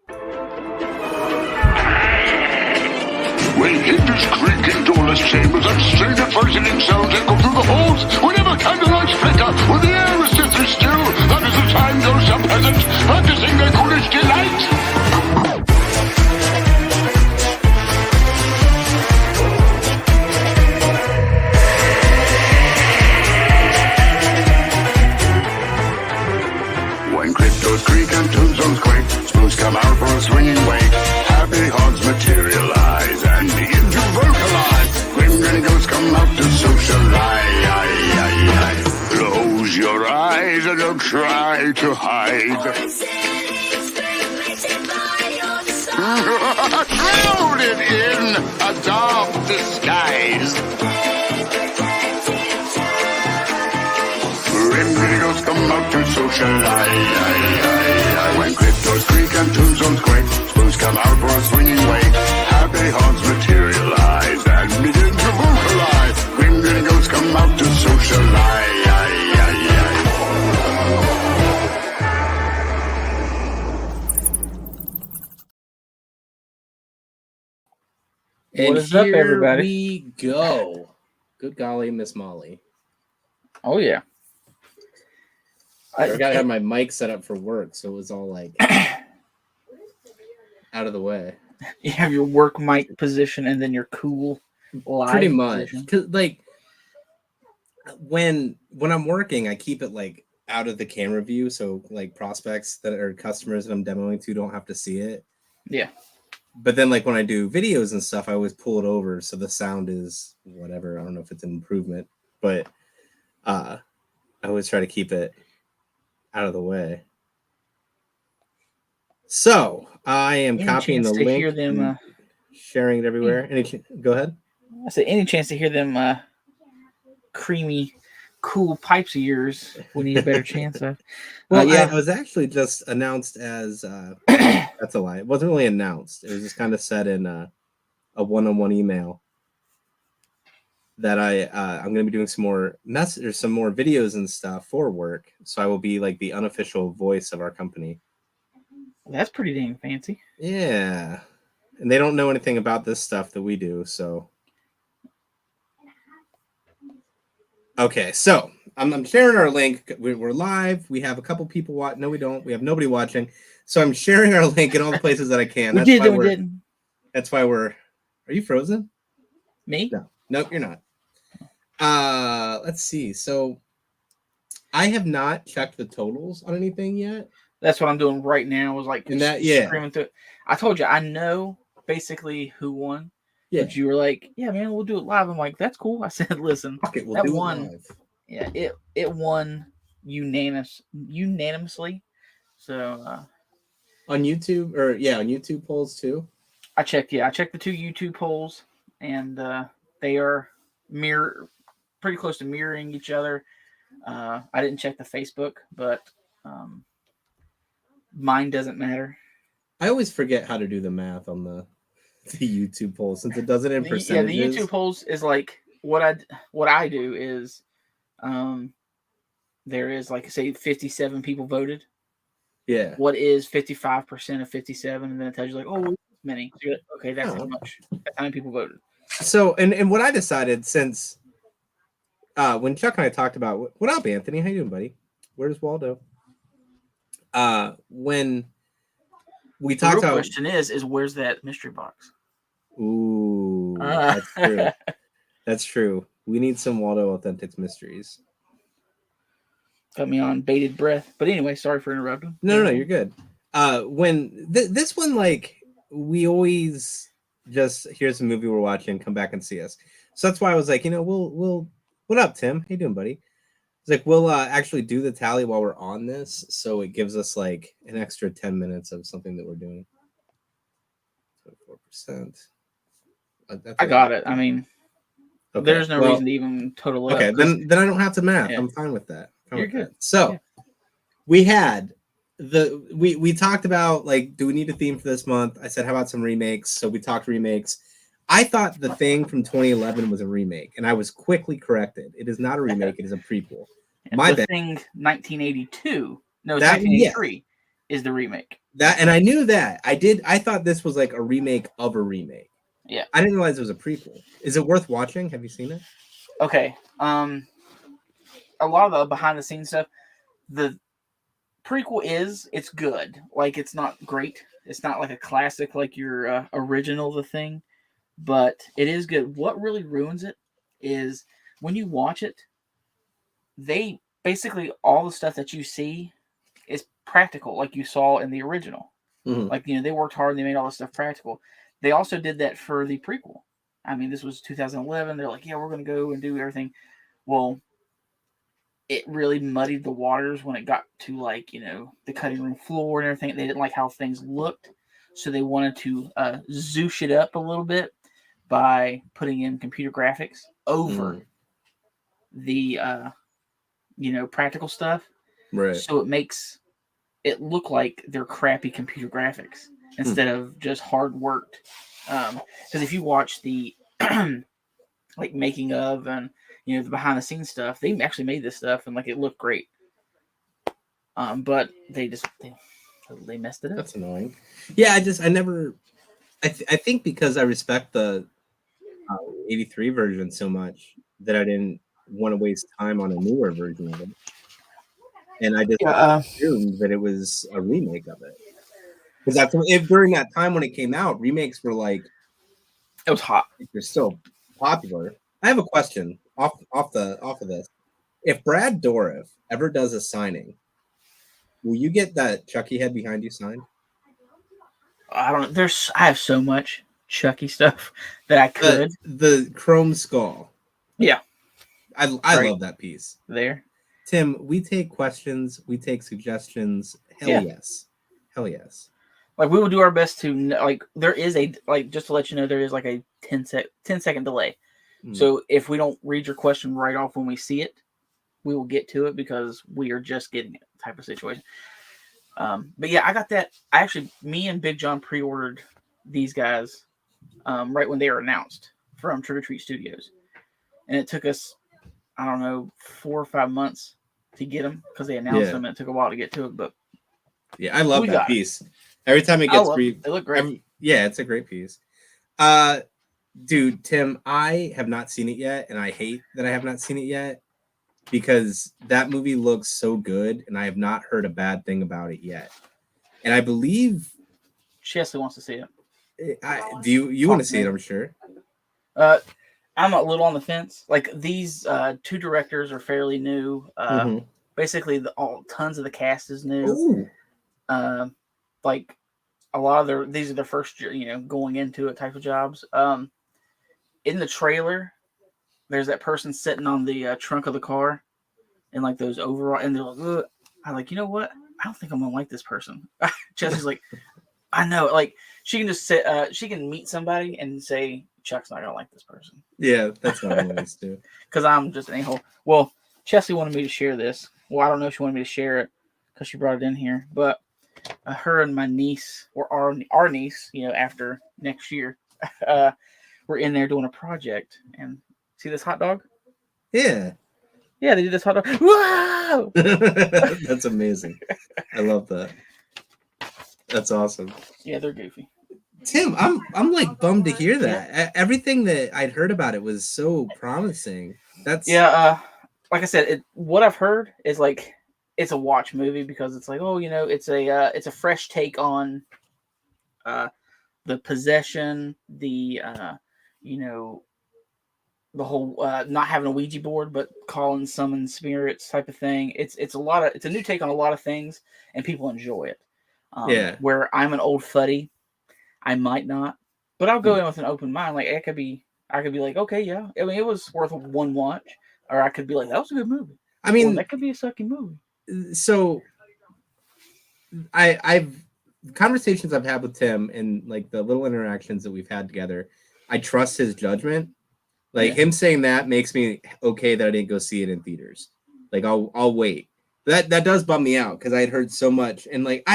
When hinges creak in doorless chambers and strange advising sounds echo through the halls, whenever candlelights flicker, when the air is deathly still, that is the time those young peasants practicing their ghoulish delight. When cryptos creak and tombstones quake, spoons come out for a swinging wake. Happy hearts materialize and begin to vocalize. Grim grinning ghosts come out to socialize. Close your eyes and don't try to hide. Shrouded in a dark disguise. Grim grinning ghosts come out to socialize. When cryptos creak and tombstones quake, spoons come out for a swinging wake. Happy hearts materialize and begin to vocalize. Grim grinning ghosts come out to socialize. And What is up, here everybody? we go. Good golly, Miss Molly. Oh yeah. I gotta have my mic set up for work, so it was all like out of the way. You have your work mic position and then your cool live Pretty much, position. because like when I'm working, I keep it like out of the camera view, so like prospects that are customers that I'm demoing to don't have to see it. Yeah. But then like when I do videos and stuff, I always pull it over so the sound is whatever. I don't know if it's an improvement, but I always try to keep it out of the way. So I am Any copying the chance to link, hear them, and sharing it everywhere. Go ahead. I said, any chance to hear them creamy, cool pipes of yours? We need a better chance of. Well, yeah. I was actually just announced as that's a lie. It wasn't really announced. It was just kind of said in a one-on-one email that I'm going to be doing some more some more videos and stuff for work. So I will be like the unofficial voice of our company. That's pretty dang fancy. Yeah, and they don't know anything about this stuff that we do. So okay, so I'm sharing our link. We're live. We have a couple people watching. No, we don't. We have nobody watching. So I'm sharing our link in all the places that I can. We didn't. That's why we're. Are you frozen? Me? No. Nope, you're not. Let's see. So I have not checked the totals on anything yet. That's what I'm doing right now. I was like, And that, yeah. screaming through it. I told you, I know basically who won. Yeah. But you were like, yeah, man, we'll do it live. I'm like, that's cool. I said, listen, Fuck it, we'll that do it won. live. Yeah, it won unanimously. So On YouTube on YouTube polls too. I checked the two YouTube polls, and they are pretty close to mirroring each other. I didn't check the Facebook, but mine doesn't matter. I always forget how to do the math on the YouTube poll since it does it in percentages. Yeah, the YouTube polls is like what I do is there is like say 57 people voted. Yeah. What is 55% of 57? And then it tells you like, oh, this many. So you're like, okay, that's how much. That's how many people voted. So and what I decided since when Chuck and I talked about what up, Anthony? How you doing, buddy? Where's Waldo? When we The talked real about question is where's that mystery box? Ooh, that's true. That's true. We need some Waldo Authentics mysteries. Got me on bated breath. But anyway, sorry for interrupting. No, you're good. When this one, like, we always just here's a movie we're watching, come back and see us. So that's why I was like, we'll what up, Tim? How you doing, buddy? It's like we'll actually do the tally while we're on this, so it gives us like an extra 10 minutes of something that we're doing. 4%. I got it. I mean, okay. There's no reason to even total it okay, up. then I don't have to math. Yeah. I'm fine with that. You're good. So we had we talked about like, do we need a theme for this month? I said, how about some remakes? So we talked remakes. I thought The Thing from 2011 was a remake, and I was quickly corrected. It is not a remake; it is a prequel. And My The bad. Thing 1982. No, it's That- 1983. is the remake. That, and I knew that. I thought this was like a remake of a remake. Yeah. I didn't realize it was a prequel. Is it worth watching? Have you seen it? Okay. A lot of the behind the scenes stuff, the prequel it's good. Like, it's not great. It's not like a classic like your original The Thing, but it is good. What really ruins it is when you watch it, they basically all the stuff that you see is practical, like you saw in the original. Mhm. Like, they worked hard and they made all this stuff practical. They also did that for the prequel. I mean, this was 2011. They're like, yeah, we're going to go and do everything. Well, it really muddied the waters when it got to, like, the cutting room floor and everything. They didn't like how things looked. So they wanted to zoosh it up a little bit by putting in computer graphics over the, practical stuff. Right. So it makes it look like they're crappy computer graphics instead of just hard worked. Because if you watch the like making of and the behind the scenes stuff, they actually made this stuff and like it looked great. But they messed it up. That's annoying. Yeah, I think because I respect the 83 version so much that I didn't want to waste time on a newer version of it. And I just assumed that it was a remake of it. Because during that time when it came out, remakes were like, it was hot. They're still popular. I have a question off of this. If Brad Dourif ever does a signing, will you get that Chucky head behind you signed? I don't. I have so much Chucky stuff that I could. The chrome skull. Yeah, I love that piece. There, Tim. We take questions. We take suggestions. Hell yes. Like, we will do our best to, like, there is just to let you know, there is like a 10-second delay. So if we don't read your question right off when we see it, we will get to it because we are just getting it type of situation. But yeah, I got that. Me and Big John pre-ordered these guys right when they were announced from Trick or Treat Studios. And it took us, I don't know, 4 or 5 months to get them because they announced them and it took a while to get to it. But yeah, I love that piece. Every time it gets they look great. Yeah, it's a great piece. Dude, Tim, I have not seen it yet, and I hate that I have not seen it yet because that movie looks so good, and I have not heard a bad thing about it yet. And I believe Chesley wants to see it. Do you want to see it? I'm sure. I'm a little on the fence. Like, these two directors are fairly new. Basically, tons of the cast is new. Like, a lot of these are their first, going into it type of jobs. In the trailer, there's that person sitting on the trunk of the car in like those overall, and they're like, ugh. I'm like, you know what? I don't think I'm gonna like this person. Jesse's like, I know, like, she can just sit, she can meet somebody and say, Chuck's not gonna like this person. Yeah, that's what I always do. Because I'm just an a-hole. Well, Chesley wanted me to share this. Well, I don't know if she wanted me to share it because she brought it in here, but her and my niece, or our niece, after next year, we're in there doing a project. And see this hot dog? Yeah, they did this hot dog. Wow! That's amazing. I love that. That's awesome. Yeah, they're goofy. Tim, I'm like bummed to hear that. Everything that I'd heard about it was so promising. Like I said, what I've heard is like it's a watch movie because it's like, it's a fresh take on the possession, the the whole not having a Ouija board but calling summon spirits type of thing. It's a new take on a lot of things and people enjoy it. Where I'm an old fuddy, I might not, but I'll go in with an open mind. Like, I could be like, okay, yeah. I mean, it was worth one watch, or I could be like, that was a good movie. I mean, that could be a sucky movie. So, I've conversations I've had with Tim and like the little interactions that we've had together. I trust his judgment. Like, him saying that makes me okay that I didn't go see it in theaters. Like, I'll wait. That does bum me out because I had heard so much, and like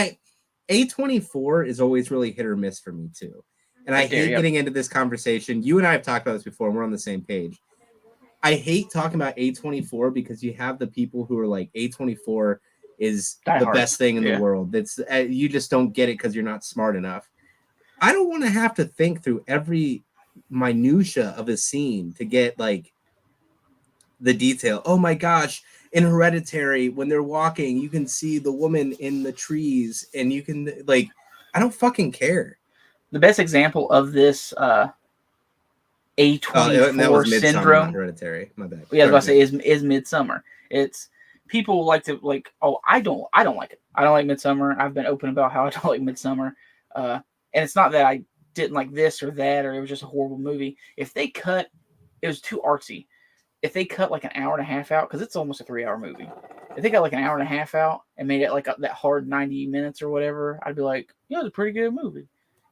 A24 is always really hit or miss for me too. And I hate getting into this conversation. You and I have talked about this before, and we're on the same page. I hate talking about A24 because you have the people who are like, A24 is Die the Hard. best thing in Yeah. the world. That's you just don't get it because you're not smart enough. I don't want to have to think through every minutia of a scene to get like the detail. Oh my gosh, in Hereditary, when they're walking, you can see the woman in the trees, and you can like, I don't fucking care. The best example of this A24 and that was Midsommar, syndrome. not Hereditary. My bad. Yeah, I was about to say is Midsommar. It's people like to like. Oh, I don't like it. I don't like Midsommar. I've been open about how I don't like Midsommar. And it's not that I didn't like this or that, or it was just a horrible movie. If they cut, it was too artsy. If they cut like an hour and a half out, because it's almost a 3-hour movie. If they got like an hour and a half out and made it like that hard 90 minutes or whatever, I'd be like, yeah, it's a pretty good movie.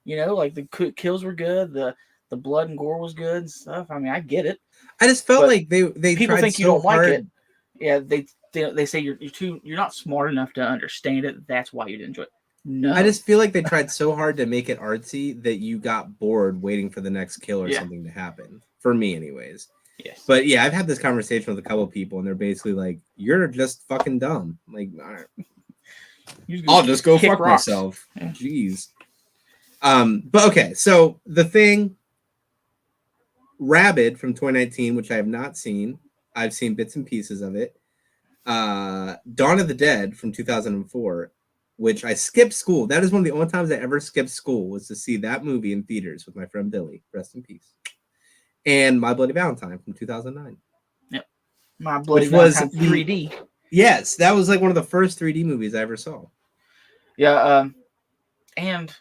You know, like the kills were good, the blood and gore was good and stuff. I mean, I get it. I just felt like they people tried think you so don't like hard. it. Yeah, they say you're not smart enough to understand it. That's why you didn't enjoy it. No, I just feel like they tried so hard to make it artsy that you got bored waiting for the next kill or something to happen. For me, anyways. Yes. But yeah, I've had this conversation with a couple of people, and they're basically like, "You're just fucking dumb." Like, all right. I'll just go fuck rocks. myself. Yeah. Jeez. But okay, so The Thing, Rabid from 2019, which I have not seen. I've seen bits and pieces of it. Dawn of the Dead from 2004, which I skipped school. That is one of the only times I ever skipped school, was to see that movie in theaters with my friend Billy. Rest in peace. And My Bloody Valentine from 2009. Yep. My Bloody Valentine 3D. Yes, that was like one of the first 3D movies I ever saw. Yeah, and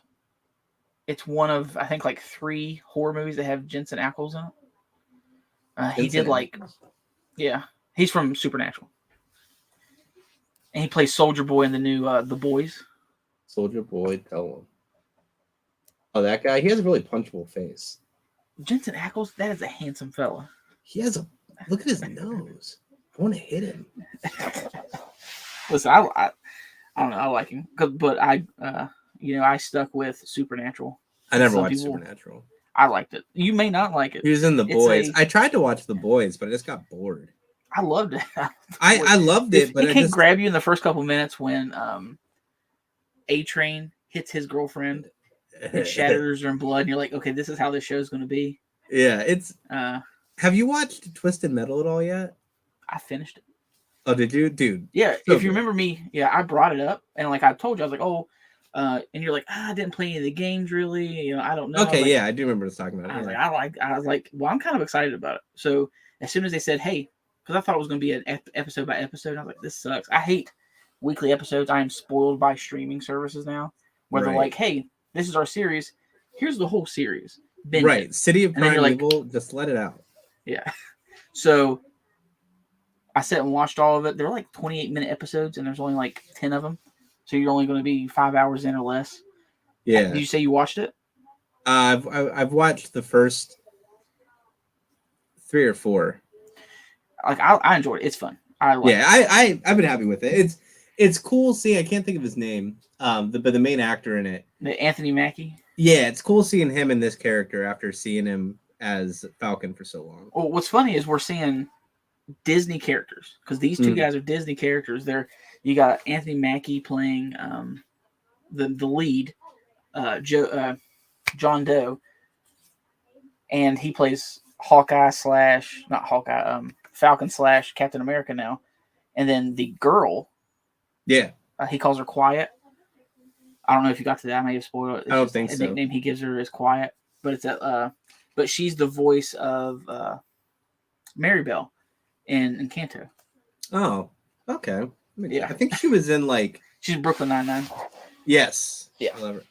it's one of, I think, like 3 horror movies that have Jensen Ackles in it. He did like, yeah, he's from Supernatural. And he plays Soldier Boy in the new The Boys. Soldier Boy, tell him. Oh, that guy? He has a really punchable face. Jensen Ackles, that is a handsome fella. He has a look at his nose. I want to hit him. Listen, I don't know. I like him, but I stuck with Supernatural. I never watched Supernatural. I liked it. You may not like it. He was in The Boys. I tried to watch The Boys, but I just got bored. I loved it. I loved it, but it can't grab you in the first couple minutes when A-Train hits his girlfriend. It shatters her in blood, and you're like, okay, this is how this show's going to be. Yeah, it's. Have you watched Twisted Metal at all yet? I finished it. Oh, did you, dude? Yeah, so if you remember me, I brought it up, and like I told you, I was like, oh, and you're like, I didn't play any of the games really. You know, I don't know. Okay, I do remember us talking about it. I was like, well, I'm kind of excited about it. So as soon as they said, hey, because I thought it was going to be an episode by episode, I was like, this sucks. I hate weekly episodes. I am spoiled by streaming services now, where they're like, hey, this is our series. Here's the whole series. Right. City of Primeval, just let it out. Yeah. So I sat and watched all of it. They're like 28-minute episodes, and there's only like 10 of them. So you're only going to be 5 hours in or less. Yeah. Did you say you watched it? I've watched the first 3 or 4. Like I enjoyed it. It's fun. I've been happy with it. It's cool seeing. I can't think of his name. But the main actor in it, Anthony Mackie. Yeah, it's cool seeing him in this character after seeing him as Falcon for so long. Well, what's funny is we're seeing Disney characters, because these two guys are Disney characters. You got Anthony Mackie playing the lead, John Doe, and he plays Hawkeye / not Hawkeye, Falcon / Captain America now, and then the girl, he calls her Quiet. I don't know if you got to that. I may have spoiled it. I don't think so. The nickname he gives her is Quiet, but it's but she's the voice of Maribel in Encanto. Oh, okay. Yeah, I think she was in she's Brooklyn Nine-Nine. Yes. Yeah. I love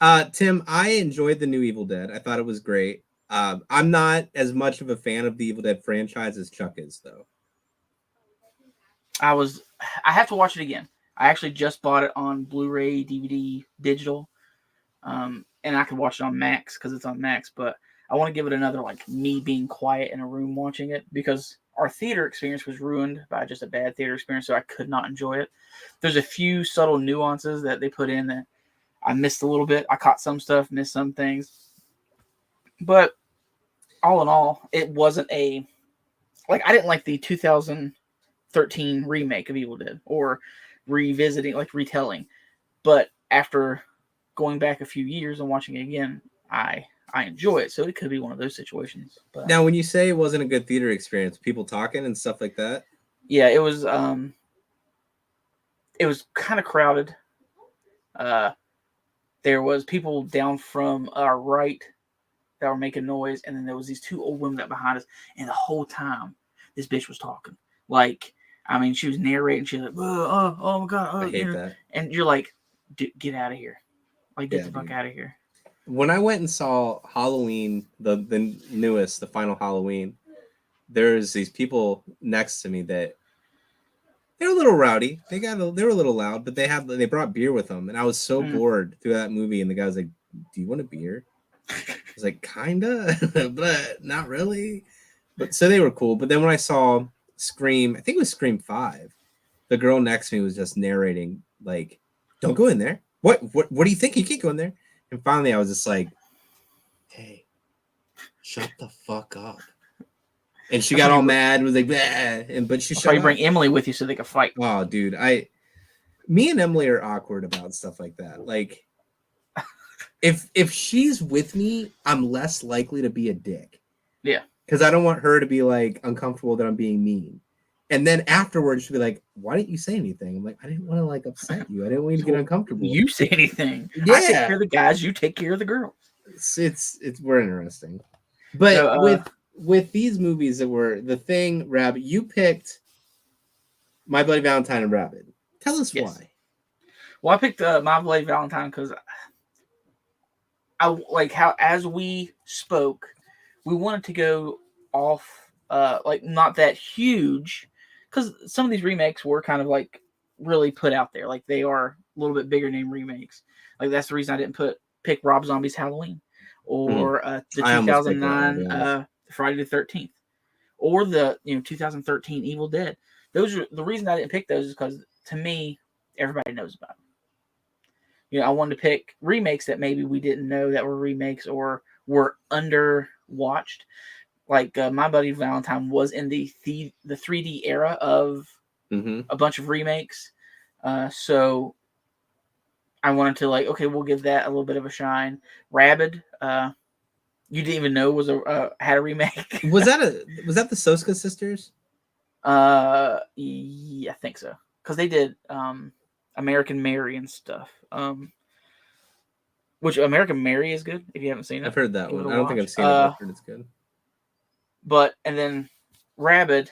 her. Tim, I enjoyed the new Evil Dead. I thought it was great. I'm not as much of a fan of the Evil Dead franchise as Chuck is, though. I have to watch it again. I actually just bought it on Blu-ray, DVD, digital, and I can watch it on Max because it's on Max. But I want to give it another, me being quiet in a room watching it, because our theater experience was ruined by just a bad theater experience, so I could not enjoy it. There's a few subtle nuances that they put in that I missed a little bit. I caught some stuff, missed some things. But all in all, it wasn't I didn't like the 2013 remake of Evil Dead, or revisiting, like retelling. But after going back a few years and watching it again, I enjoy it. So it could be one of those situations. But Now, when you say it wasn't a good theater experience, people talking and stuff like that. yeah, it was kind of crowded. There was people down from our right that were making noise, and then there was these two old women that behind us, and the whole time this bitch was talking. Like, I mean, she was narrating. She was like, oh my god, I hate that. And you're like, get out of here, like get the fuck out of here. When I went and saw Halloween, the newest, the final Halloween, there's these people next to me that they're a little rowdy. They were a little loud, but they brought beer with them, and I was so bored through that movie. And the guy was like, "Do you want a beer?" I was like, "Kinda, but not really." But so they were cool. But then when I saw Scream, I think it was Scream 5, the girl next to me was just narrating like, "Don't go in there. What do you think? You can't go in there." And finally, I was just like, "Hey, shut the fuck up." And she got all mad, was like, "Bleh," but she shut up. Bring Emily with you so they can fight. Oh, dude, me and Emily are awkward about stuff like that. Like, if she's with me, I'm less likely to be a dick. Yeah, because I don't want her to be like uncomfortable that I'm being mean. And then afterwards, she'll be like, "Why didn't you say anything?" I'm like, "I didn't want to like upset you. I didn't want you to get uncomfortable." You say anything? Yeah. I take care of the guys. You take care of the girls. It's we're interesting, but so, with these movies that were The Thing, Rabbit, you picked My Bloody Valentine and Rabbit. Tell us why. Well, I picked My Bloody Valentine because I like how as we spoke, we wanted to go off like not that huge because some of these remakes were kind of like really put out there. Like they are a little bit bigger name remakes. Like that's the reason I didn't pick Rob Zombie's Halloween or the 2009 Friday the 13th or the 2013 Evil Dead. Those are the reason I didn't pick those is because to me everybody knows about them. I wanted to pick remakes that maybe we didn't know that were remakes or were underwatched. Like My Bloody Valentine was in the 3D era of a bunch of remakes. So I wanted to like, okay, we'll give that a little bit of a shine. Rabid, you didn't even know was had a remake. was that the Soska sisters? Yeah, I think so. Because they did American Mary and stuff. Which American Mary is good if you haven't seen it. I've heard that one. I don't think I've seen it, but I've heard it's good. But and then Rabid,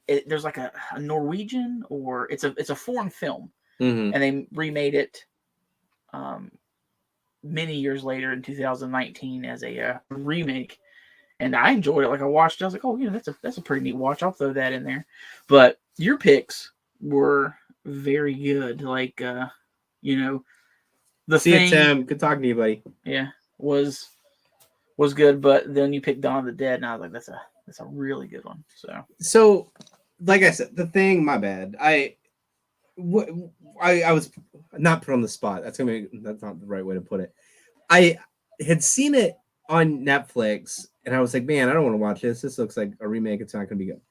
there's like a Norwegian or it's a foreign film, and they remade it many years later in 2019 as a remake, and I enjoyed it. Like I watched it, I was like, oh, that's a pretty neat watch. I'll throw that in there. But your picks were very good. Like The Thing. Tim. Good talking to you, buddy. Yeah, was good, but then you picked Dawn of the Dead, and I was like, that's a really good one. So, like I said, The Thing. My bad. I was not put on the spot. That's not the right way to put it. I had seen it on Netflix, and I was like, man, I don't want to watch this. This looks like a remake. It's not going to be good.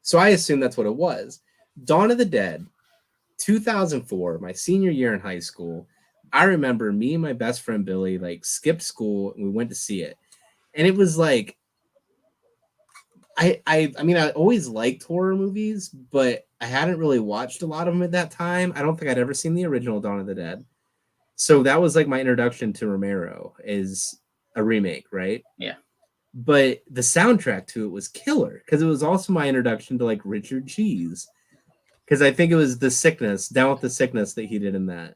So I assumed that's what it was. Dawn of the Dead, 2004, my senior year in high school. I remember me and my best friend Billy like skipped school and we went to see it. And it was like, I mean, I always liked horror movies, but I hadn't really watched a lot of them at that time. I don't think I'd ever seen the original Dawn of the Dead. So that was like my introduction to Romero is a remake, right? Yeah. But the soundtrack to it was killer because it was also my introduction to like Richard Cheese. Because I think it was The Sickness, Down with the Sickness that he did in that.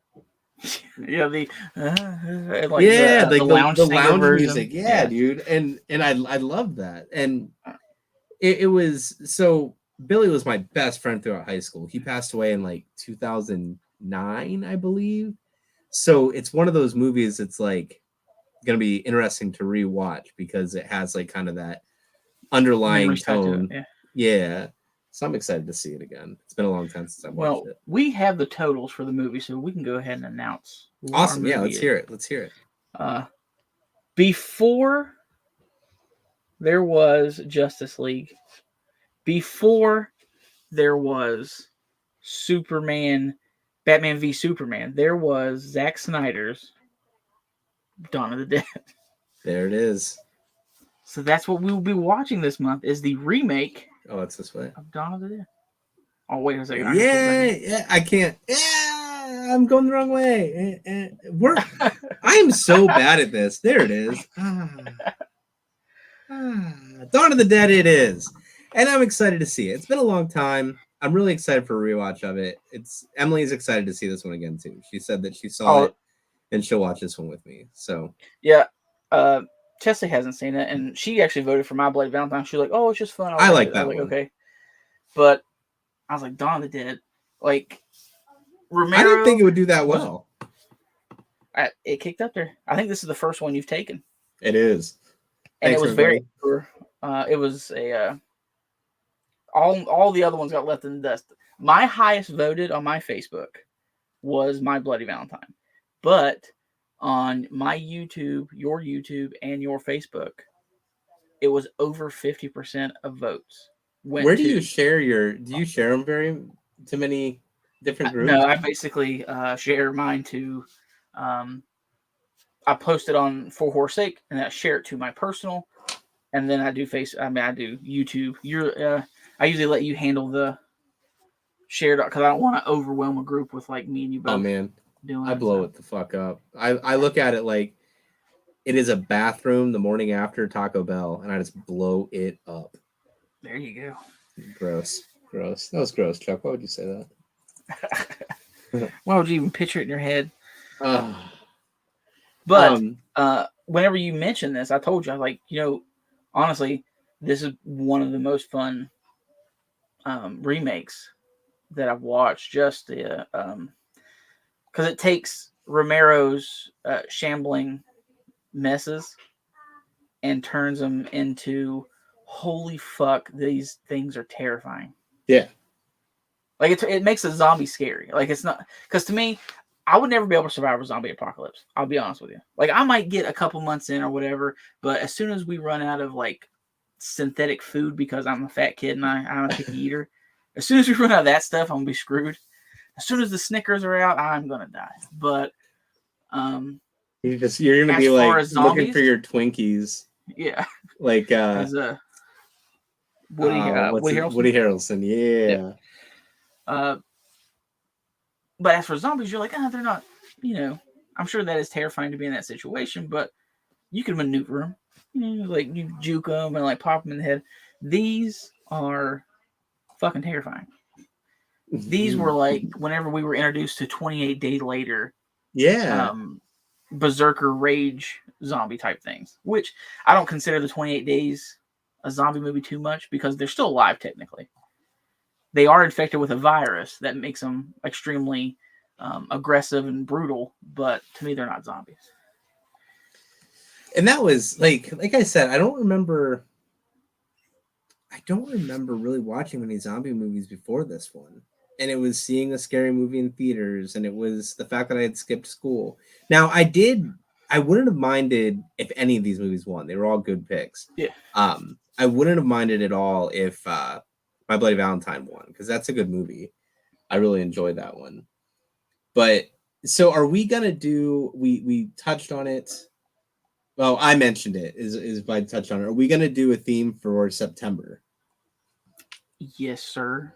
Yeah, the lounge music. Yeah, dude. And I loved that. And it was so Billy was my best friend throughout high school. He passed away in like 2009, I believe. So it's one of those movies that's like gonna be interesting to rewatch because it has like kind of that underlying tone. Yeah. So I'm excited to see it again. It's been a long time since I've watched it. We have the totals for the movie, so we can go ahead and announce. Awesome. Yeah, let's hear it. Before there was Justice League, before there was Superman Batman v Superman, there was Zack Snyder's Dawn of the Dead. There it is. So that's what we will be watching this month is the remake. Oh, it's this way. Of Dawn of the Dead. Oh, wait a second. Yeah, I can't. Yeah, I'm going the wrong way. I am so bad at this. There it is. Dawn of the Dead it is. And I'm excited to see it. It's been a long time. I'm really excited for a rewatch of it. Emily's excited to see this one again too. She said that she saw it and she'll watch this one with me. So yeah. Chesley hasn't seen it, and she actually voted for My Bloody Valentine. She was like, "Oh, it's just fun." I like that. I was like, okay, but I was like, Dawn of the Dead, like Romero. I didn't think it would do that well. It kicked up there. I think this is the first one you've taken. It is, and it was everybody. It was a all the other ones got left in the dust. My highest voted on my Facebook was My Bloody Valentine, but on my YouTube, your YouTube, and your Facebook, it was over 50% of votes. Where do you share do you share them to many different groups? No, I basically share mine to, I post it on For Horror's Sake, and I share it to my personal, and then I do I do YouTube. I usually let you handle the share because I don't want to overwhelm a group with like me and you both. Oh man. I blow it the fuck up. I look at it like it is a bathroom the morning after Taco Bell, and I just blow it up. There you go. Gross. That was gross, Chuck. Why would you say that? Why would you even picture it in your head? But whenever you mention this, I told you, I was like, honestly, this is one of the most fun remakes that I've watched. Just the because it takes Romero's shambling messes and turns them into holy fuck, these things are terrifying. Yeah. Like it makes a zombie scary. Like it's not, because to me, I would never be able to survive a zombie apocalypse. I'll be honest with you. Like I might get a couple months in or whatever, but as soon as we run out of like synthetic food because I'm a fat kid and I'm a picky eater, as soon as we run out of that stuff, I'm gonna be screwed. As soon as the Snickers are out, I'm gonna die. But you're gonna be like looking for your Twinkies. Yeah. Like as Woody Harrelson. Yeah. But as for zombies, you're like, they're not, I'm sure that is terrifying to be in that situation, but you can maneuver them. Like you juke them and like pop them in the head. These are fucking terrifying. These were like whenever we were introduced to 28 Days Later. Yeah. Berserker rage zombie type things, which I don't consider the 28 Days a zombie movie too much because they're still alive technically. They are infected with a virus that makes them extremely aggressive and brutal, but to me they're not zombies. And that was like I said, I don't remember really watching many zombie movies before this one. And it was seeing a scary movie in theaters, and it was the fact that I had skipped school. Now I wouldn't have minded if any of these movies won. They were all good picks. Yeah. I wouldn't have minded at all if My Bloody Valentine won, because that's a good movie. I really enjoyed that one. But so are we gonna do we touched on it? Well, I mentioned it is by touch on it. Are we gonna do a theme for September? Yes, sir.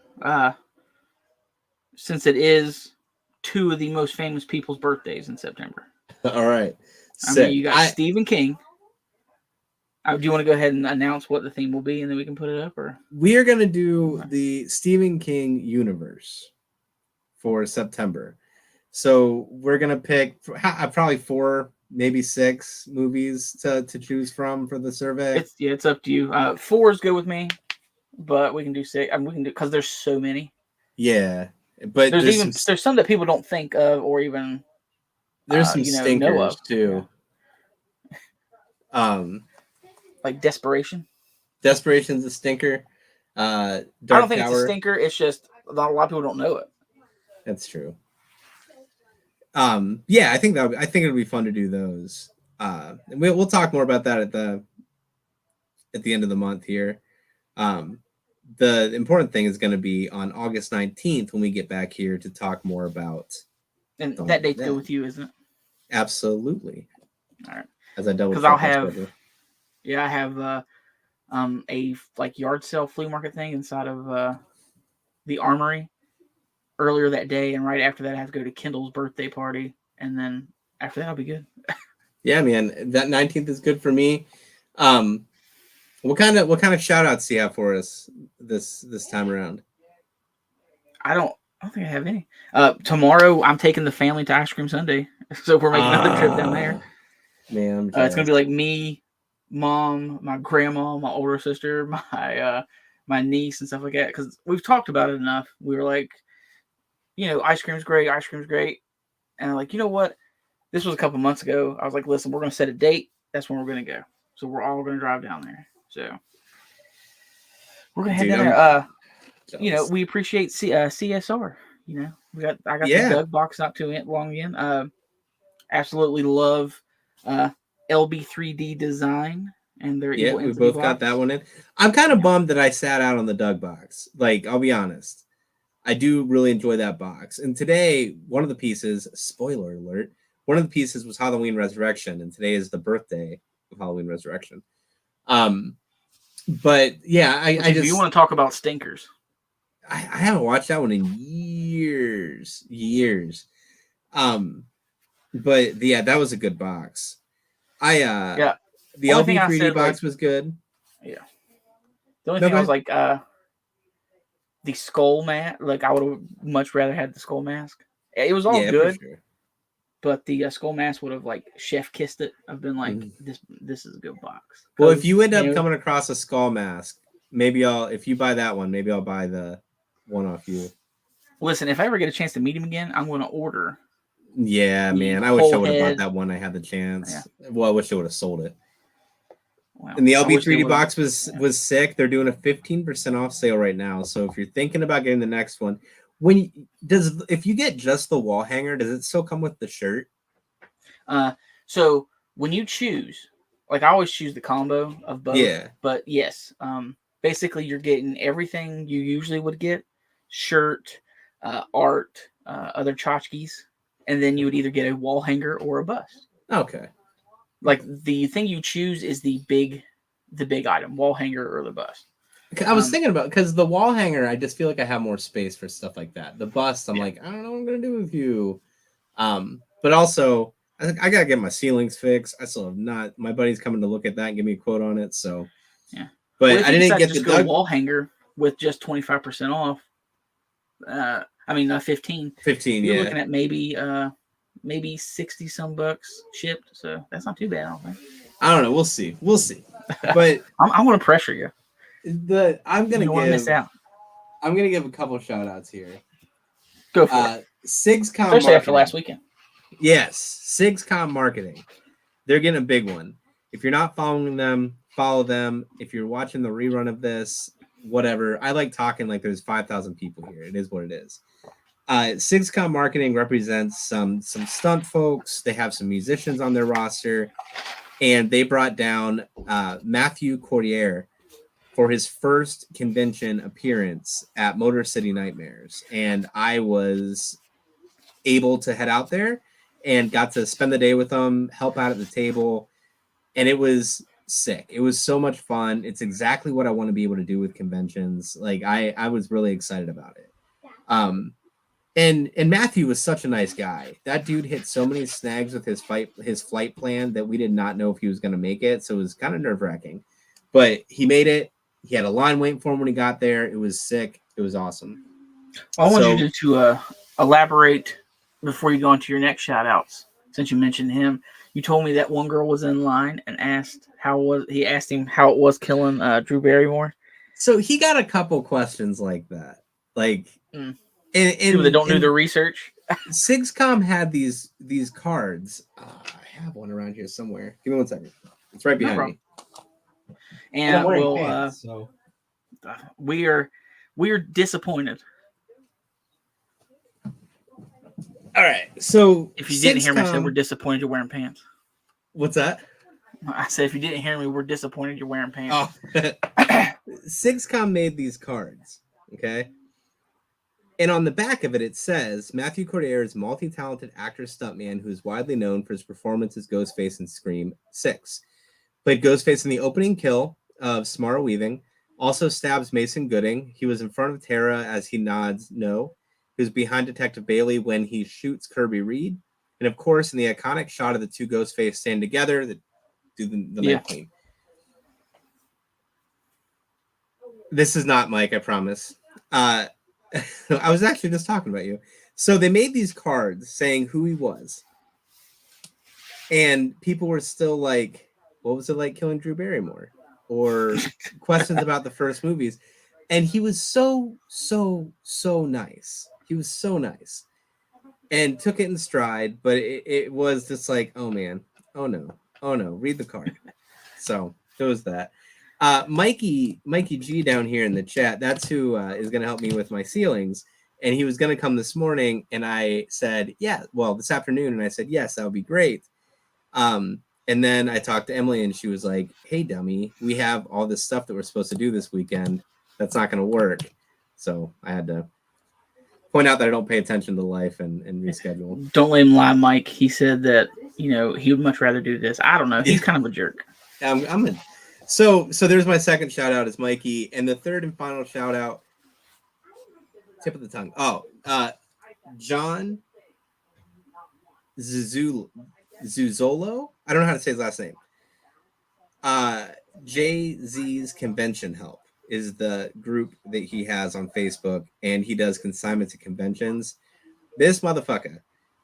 Since it is two of the most famous people's birthdays in September. All right. I mean, you got Stephen King. Do you want to go ahead and announce what the theme will be, and then we can put it up? Or we are going to do the Stephen King universe for September. So we're going to pick probably 4, maybe 6 movies to choose from for the survey. It's up to you. 4 is good with me, but we can do 6. We can do because there's so many. Yeah. But there's some that people don't think of or even there's some stinkers too. Like Desperation. Desperation's a stinker. Dark I don't think Tower. It's a stinker. It's just a lot of people don't know it. That's true. Yeah, I think it'll be fun to do those. And we'll talk more about that at the end of the month here. the important thing is going to be on August 19th when we get back here to talk more about. And that date's good with you, isn't it? Absolutely. All right. As I double check I'll my have, schedule. I have a like yard sale flea market thing inside of the Armory earlier that day, and right after that I have to go to Kendall's birthday party, and then after that I'll be good. Yeah, man, that 19th is good for me. What kind of shout outs do you have for us this time around? I don't think I have any. Tomorrow I'm taking the family to Ice Cream Sunday, so we're making another trip down there. Man, it's gonna be like me, mom, my grandma, my older sister, my niece, and stuff like that. Because we've talked about it enough. We were like, ice cream's great, and I'm like, you know what? This was a couple months ago. I was like, listen, we're gonna set a date. That's when we're gonna go. So we're all gonna drive down there. So we're gonna head down there. We appreciate CSR. I got the Doug box not too long in. Absolutely love LB3D design and their we both box. Got that one in. I'm kind of bummed that I sat out on the Doug box. Like, I'll be honest, I do really enjoy that box. And today, one of the pieces, spoiler alert, one of the pieces was Halloween Resurrection, and today is the birthday of Halloween Resurrection. But yeah, I just, you want to talk about stinkers? I haven't watched that one in years. But yeah, that was a good box. The LB3D box was good. Yeah. The only thing I was like, the skull mask. Like, I would have much rather had the skull mask. It was all good, sure. But the skull mask would have like chef kissed it. I've been like, this is a good box. Well, if you end up coming across a skull mask, maybe if you buy that one, maybe I'll buy the one off you. Listen, if I ever get a chance to meet him again, I'm going to order. Yeah, man. I wish I would have bought that one. I had the chance. Yeah. Well, I wish I would have sold it. Well, and the LB3D box was sick. They're doing a 15% off sale right now. So if you're thinking about getting the next one, if you get just the wall hanger, does it still come with the shirt? So when you choose, like, I always choose the combo of both. Yeah. But yes, basically you're getting everything you usually would get: shirt, art, other tchotchkes, and then you would either get a wall hanger or a bust. Okay. Like, the thing you choose is the big item, wall hanger or the bust. I was thinking about, because the wall hanger, I just feel like I have more space for stuff like that. The bust, I'm like, I don't know what I'm gonna do with you. But also, I think I gotta get my ceilings fixed. I still have not. My buddy's coming to look at that and give me a quote on it. So yeah, but I didn't get the wall hanger with just 25% off. 15. 15. You're looking at maybe 60 some bucks shipped. So that's not too bad, I don't think. I don't know. We'll see. But I'm gonna pressure you. I'm gonna miss out. I'm gonna give a couple shout outs here. Go for it. SIGSCOM, especially marketing. After last weekend. Yes, SIGSCOM marketing. They're getting a big one. If you're not following them, follow them. If you're watching the rerun of this, whatever. I like talking like there's 5,000 people here. It is what it is. SIGSCOM marketing represents some stunt folks. They have some musicians on their roster, and they brought down Matthew Cordier for his first convention appearance at Motor City Nightmares. And I was able to head out there and got to spend the day with them, help out at the table. And it was sick. It was so much fun. It's exactly what I want to be able to do with conventions. Like, I was really excited about it. And Matthew was such a nice guy. That dude hit so many snags with his flight plan that we did not know if he was going to make it. So it was kind of nerve-wracking. But he made it. He had a line waiting for him when he got there. It was sick. It was awesome. Well, I want you to elaborate before you go into your next shout-outs. Since you mentioned him, you told me that one girl was in line and asked he asked him how it was killing Drew Barrymore. So he got a couple questions like that. Like, and they don't do the research. SIGSCOM had these cards. I have one around here somewhere. Give me 1 second. It's right behind me. And we are disappointed. All right. So if you didn't hear me say, we're disappointed you're wearing pants. What's that? I said, if you didn't hear me, we're disappointed you're wearing pants. Oh. Sixcom made these cards, okay? And on the back of it, it says, Matthew Cordier is a multi-talented actor stuntman who is widely known for his performance as Ghostface in Scream 6. Played Ghostface in the opening kill of Samara Weaving. Also stabs Mason Gooding. He was in front of Tara as he nods no. He was behind Detective Bailey when he shoots Kirby Reed. And of course, in the iconic shot of the two Ghostface standing together that do the Night Queen. This is not Mike, I promise. I was actually just talking about you. So they made these cards saying who he was. And people were still like, what was it like killing Drew Barrymore? Or questions about the first movies. And he was so nice. He was so nice. And took it in stride, but it was just like, oh man, oh no, read the card. So there was that. Mikey G down here in the chat, that's who is going to help me with my ceilings. And he was going to come this morning, and I said, yeah, well, this afternoon, and I said, yes, that would be great. And then I talked to Emily, and she was like, hey, dummy, we have all this stuff that we're supposed to do this weekend. That's not going to work. So I had to point out that I don't pay attention to life and reschedule. Don't let him lie, Mike. He said that, he would much rather do this. I don't know. He's kind of a jerk. So there's my second shout out is Mikey. And the third and final shout out, tip of the tongue. Oh, John Zuzolo. I don't know how to say his last name. Jay-Z's Convention Help is the group that he has on Facebook, and he does consignment to conventions. This motherfucker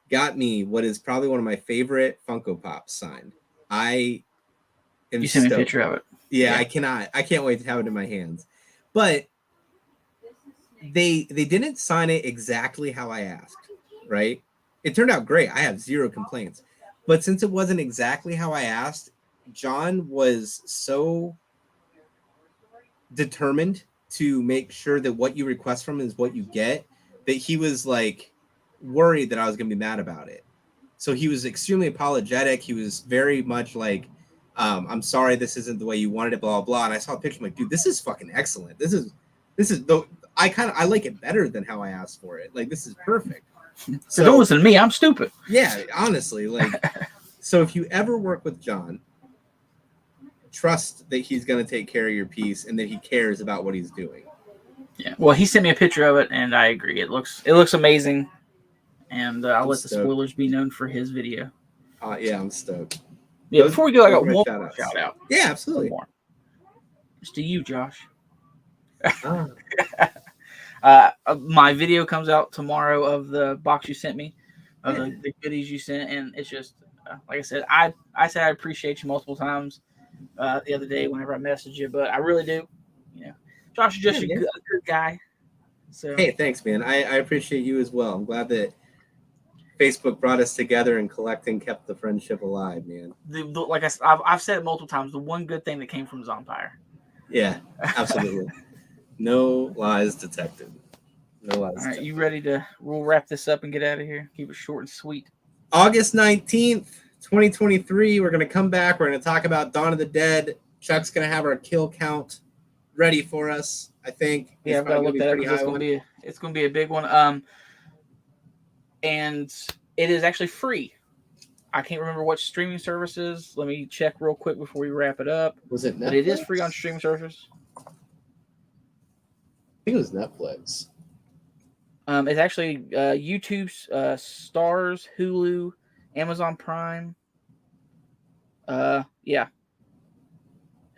got me what is probably one of my favorite Funko Pops signed. You sent me a picture of it. Yeah, I can't wait to have it in my hands. But they didn't sign it exactly how I asked, right? It turned out great. I have zero complaints. But since it wasn't exactly how I asked, John was so determined to make sure that what you request from him is what you get, that he was like worried that I was going to be mad about it. So he was extremely apologetic. He was very much like, I'm sorry, this isn't the way you wanted it, blah, blah. And I saw a picture, I'm like, dude, this is fucking excellent. This is I like it better than how I asked for it. Like, this is perfect. So don't listen to me. I'm stupid. Yeah, honestly, like, so if you ever work with John, trust that he's going to take care of your piece and that he cares about what he's doing. Yeah. Well, he sent me a picture of it, and I agree. It looks amazing. And I'll let the spoilers be known for his video. Yeah, I'm stoked. Yeah. Before we go, I got one more shout out. Yeah, absolutely. One more. It's to you, Josh. Oh. My video comes out tomorrow of the box you sent me, of the goodies you sent, and it's just like I said, I said I appreciate you multiple times the other day whenever I messaged you, but I really do. Josh is just a good guy. So hey, thanks, man. I appreciate you as well. I'm glad that Facebook brought us together and collecting kept the friendship alive, man. Like I've said it multiple times, the one good thing that came from Zompire. Yeah, absolutely. No lies detected. No lies. All right, you ready we'll wrap this up and get out of here? Keep it short and sweet. August 19th, 2023, we're going to come back. We're going to talk about Dawn of the Dead. Chuck's going to have our kill count ready for us, I think. Yeah, I've got to look that up. It's going to be a big one. And it is actually free. I can't remember what streaming services. Let me check real quick before we wrap it up. Was it Netflix? But it is free on streaming services. I think it was Netflix. It's actually YouTube, Stars, Hulu, Amazon Prime. Yeah.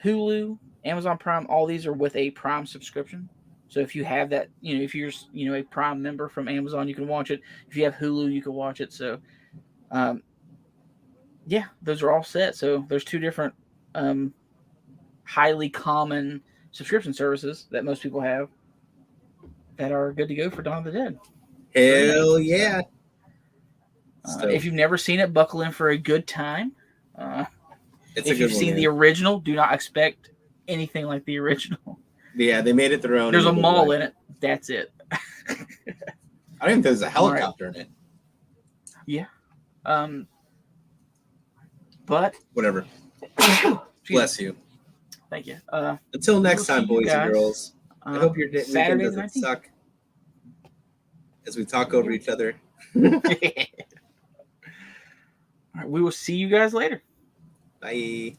Hulu, Amazon Prime, all these are with a Prime subscription. So if you have that, if you're, a Prime member from Amazon, you can watch it. If you have Hulu, you can watch it. So, yeah, those are all set. So there's two different highly common subscription services that most people have that are good to go for Dawn of the Dead. Hell yeah. If you've never seen it, buckle in for a good time. If you've seen the the original, do not expect anything like the original. Yeah, they made it their own. There's a mall in it. That's it. I don't think there's a helicopter in it. Yeah. But whatever. Bless you. Thank you. Until next will see time, you boys and guys, girls. I hope your weekend Saturday the doesn't 19th. suck as we talk over each other. All right, we will see you guys later. Bye.